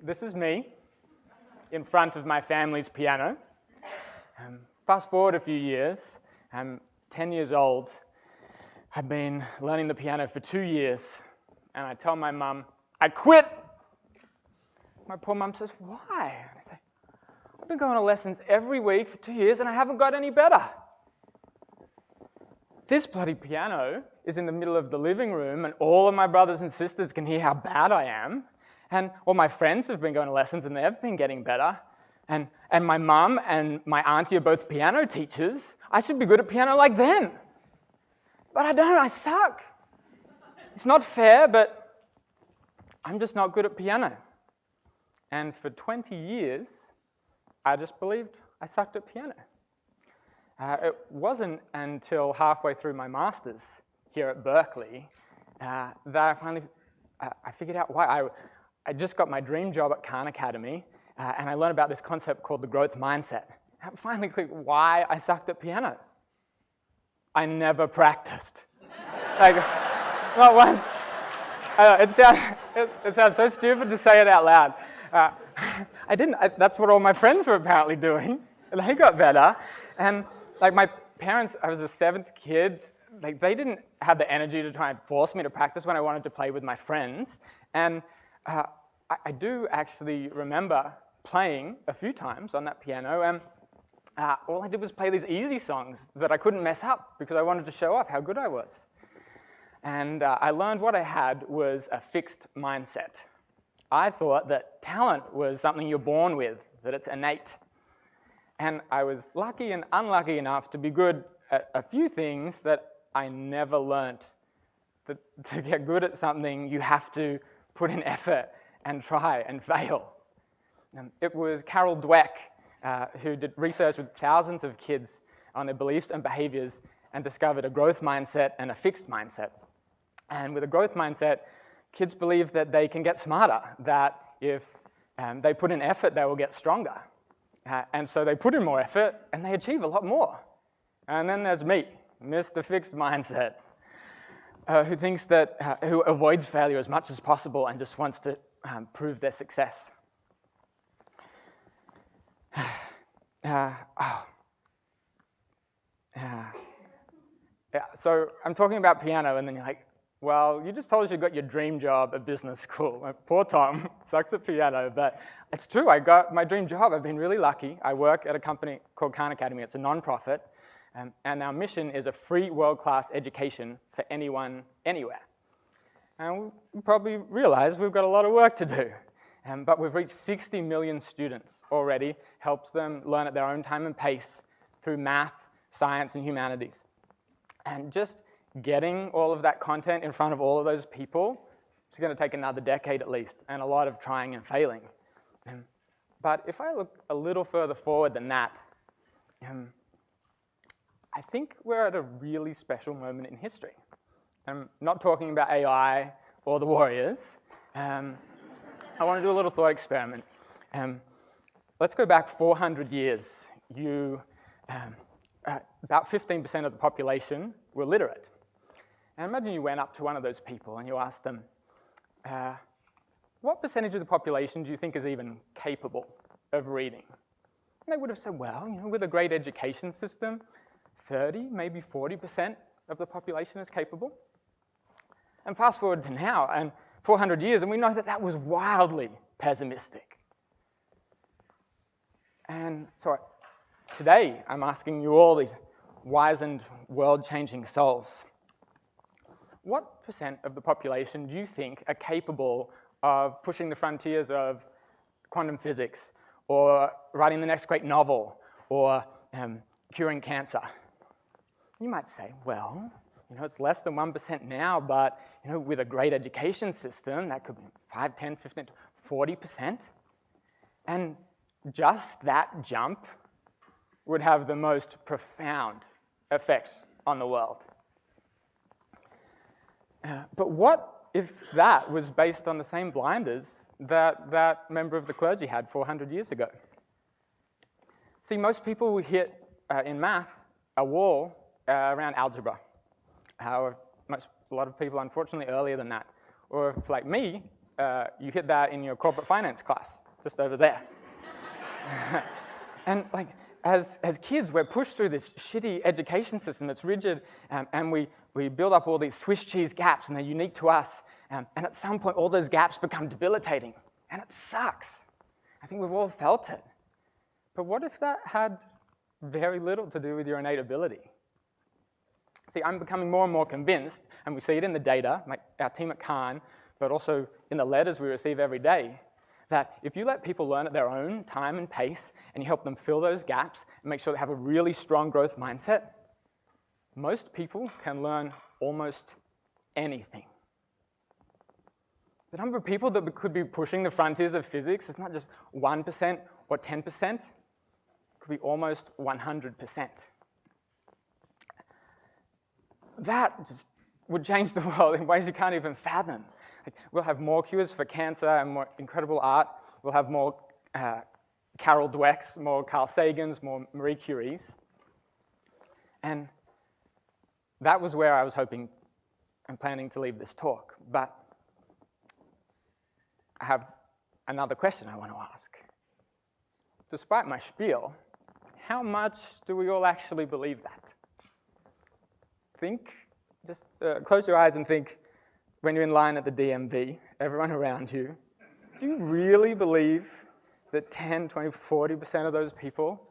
this is me in front of my family's piano. Fast forward a few years, I'm 10 years old. I've been learning the piano for 2 years, and I tell my mum, I quit. My poor mum says, why? And I say, I've been going to lessons every week for 2 years and I haven't got any better. This bloody piano is in the middle of the living room and all of my brothers and sisters can hear how bad I am. And all my friends have been going to lessons and they've been getting better. And my mum and my auntie are both piano teachers. I should be good at piano like them. But I don't, I suck. It's not fair, but I'm just not good at piano. And for 20 years, I just believed I sucked at piano. It wasn't until halfway through my master's here at Berkeley that I finally I figured out why. I just got my dream job at Khan Academy, and I learned about this concept called the growth mindset. And it finally clicked why I sucked at piano. I never practiced. Not once. It sounds so stupid to say it out loud. I didn't. That's what all my friends were apparently doing, and they got better. And my parents, I was the 7th kid. They didn't have the energy to try and force me to practice when I wanted to play with my friends. And I do actually remember playing a few times on that piano, and all I did was play these easy songs that I couldn't mess up because I wanted to show off how good I was. And I learned what I had was a fixed mindset. I thought that talent was something you're born with, that it's innate. And I was lucky and unlucky enough to be good at a few things that I never learnt. That to get good at something, you have to put in effort and try and fail. It was Carol Dweck who did research with thousands of kids on their beliefs and behaviors and discovered a growth mindset and a fixed mindset. And with a growth mindset, kids believe that they can get smarter, that if they put in effort, they will get stronger. And so they put in more effort and they achieve a lot more. And then there's me, Mr. Fixed Mindset, who thinks that, who avoids failure as much as possible and just wants to prove their success. So I'm talking about piano and then you're like, well, you just told us you got your dream job at business school. Poor Tom sucks at piano, but it's true. I got my dream job. I've been really lucky. I work at a company called Khan Academy. It's a non-profit, and our mission is a free world-class education for anyone, anywhere. And we probably realize we've got a lot of work to do, but we've reached 60 million students already, helped them learn at their own time and pace through math, science, and humanities. And just getting all of that content in front of all of those people is going to take another decade at least, and a lot of trying and failing. But if I look a little further forward than that, I think we're at a really special moment in history. I'm not talking about AI or the Warriors. I want to do a little thought experiment. Let's go back 400 years. About 15% of the population were literate. And imagine you went up to one of those people and you asked them, what percentage of the population do you think is even capable of reading? And they would have said, well, with a great education system, 30, maybe 40% of the population is capable. And fast forward to now, and 400 years, and we know that that was wildly pessimistic. And so today, I'm asking you all, these wizened, world-changing souls, what percent of the population do you think are capable of pushing the frontiers of quantum physics, or writing the next great novel, or curing cancer? You might say, well, it's less than 1% now, but with a great education system, that could be 5, 10, 15, 40%. And just that jump would have the most profound effect on the world. But what if that was based on the same blinders that that member of the clergy had 400 years ago? See, most people will hit, in math, a wall around algebra. A lot of people, unfortunately, earlier than that. Or if, like me, you hit that in your corporate finance class, just over there. And like, as kids, we're pushed through this shitty education system that's rigid, and we build up all these Swiss cheese gaps, and they're unique to us. And at some point, all those gaps become debilitating, and it sucks. I think we've all felt it. But what if that had very little to do with your innate ability? See, I'm becoming more and more convinced, and we see it in the data, like our team at Khan, but also in the letters we receive every day, that if you let people learn at their own time and pace, and you help them fill those gaps and make sure they have a really strong growth mindset, most people can learn almost anything. The number of people that could be pushing the frontiers of physics is not just 1% or 10%, it could be almost 100%. That just would change the world in ways you can't even fathom. Like, we'll have more cures for cancer and more incredible art. We'll have more Carol Dwecks, more Carl Sagans, more Marie Curies. And that was where I was hoping and planning to leave this talk. But I have another question I want to ask. Despite my spiel, how much do we all actually believe that? Think, just close your eyes and think, when you're in line at the DMV, everyone around you, do you really believe that 10, 20, 40% of those people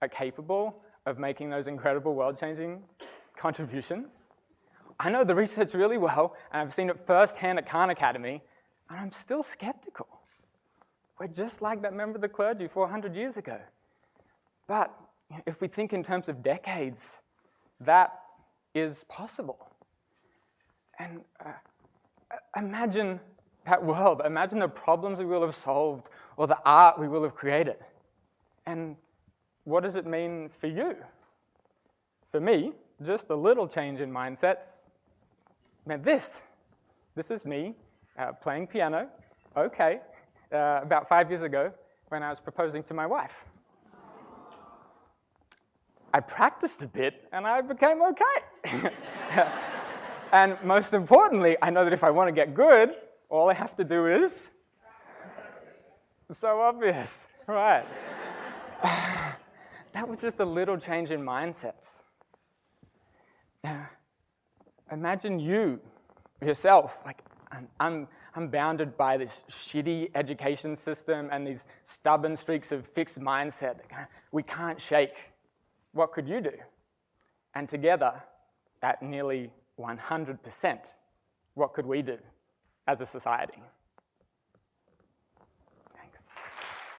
are capable of making those incredible world-changing contributions? I know the research really well, and I've seen it firsthand at Khan Academy, and I'm still skeptical. We're just like that member of the clergy 400 years ago. But if we think in terms of decades, that is possible. And imagine that world. Imagine the problems we will have solved or the art we will have created. And what does it mean for you? For me, just a little change in mindsets meant this. This is me playing piano, about 5 years ago when I was proposing to my wife. I practiced a bit and I became okay. And most importantly, I know that if I want to get good, all I have to do is, so obvious, right? That was just a little change in mindsets. Imagine yourself, like I'm bounded by this shitty education system and these stubborn streaks of fixed mindset that we can't shake. What could you do? And together, at nearly 100%, what could we do as a society?